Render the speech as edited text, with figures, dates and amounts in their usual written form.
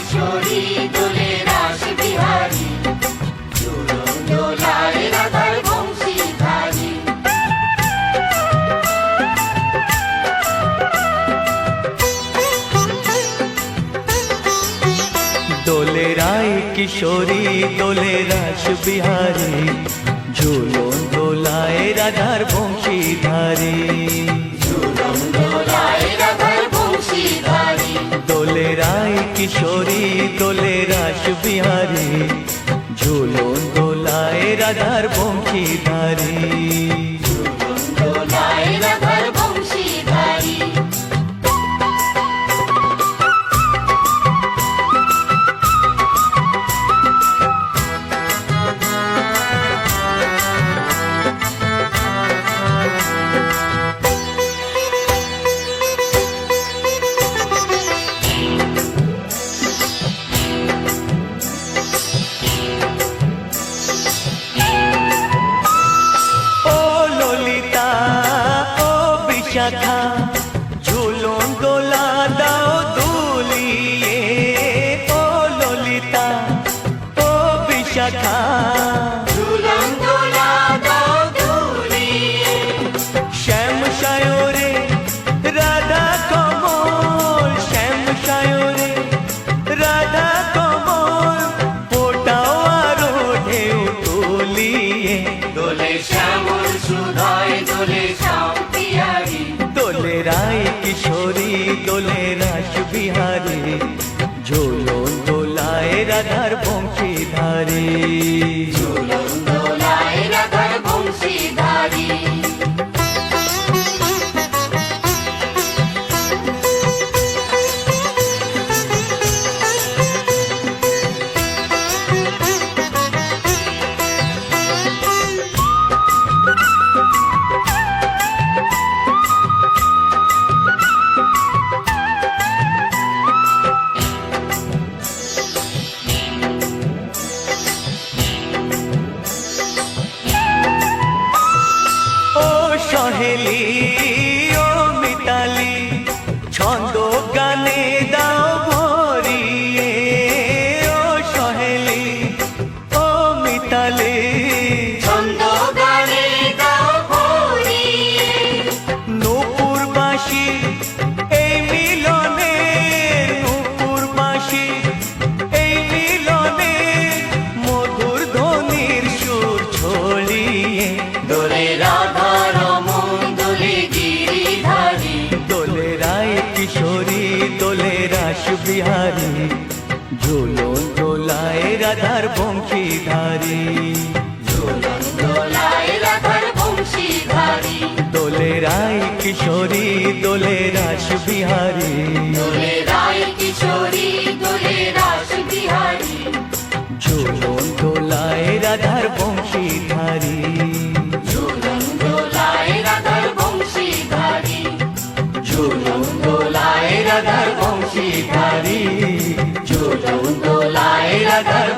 কিশোরী দোলে রাস বিহারী, ঝুলন দোলায় রাধার বংশীধারী। দোলে রায় কিশোরী দোলে রাস বিহারী, ঝুলন দোলায় রাধার বংশীধারী। ঝুলন দোলায় রাধার বংশীধারী। দোলে রায় কিশোরী দোলে রাস বিহারী, ঝুলন দোলায় রাধার বংশীধারী। ঝুলন দোলায় রাধার বংশীধারী। শাখা ঝুলন দোলা দাও দুলিয়ে, ও ললিতা ও বিশাখা। ঝুলন দোলা দাও দুলিয়ে, শ্যাম সায়রে রাধা কমল, শ্যাম সায়রে রাধা কমল, ফোটাও আরো ঢেউ তুলিয়ে। দোলে শ্যামল সুধায় দোলে শ্যাম পিয়ারী। দোলে রায় কিশোরী দোলে রাস বিহারী, ঝুলন দোলায় রাধার বংশীধারী। ঝুলন দোলায় রাধার বংশীধারী। সহেলি ও মিতালি ছন্দ গানে দাও ভরিয়ে, ও সহেলি ও মিতালি ছন্দ গানে দাও ভরিয়ে। নূপুর বাঁশি এই মিলনে, নূপুর বাঁশি এই মিলনে, মধুর ধ্বনির সুর ছড়িয়ে। দোলে রাধা রমন দোলে গিরিধারী। দোলে রায় কিশোরী দোলে রাস বিহারী, ঝুলন দোলায় রাধার বংশীধারী। ঝুলন দোলায় রাধার বংশীধারী। দোলে রায় কিশোরী দোলে রাস বিহারী, দোলে রায় কিশোরী দোলে রাস বিহারী। ঝুলন দোলায় রাধার বংশীধারী। ঝুলন দোলায় রাধার বংশীধারী। ঝুলন দোলায় রাধার বংশীধারী, ঝুলন দোলায় রাধার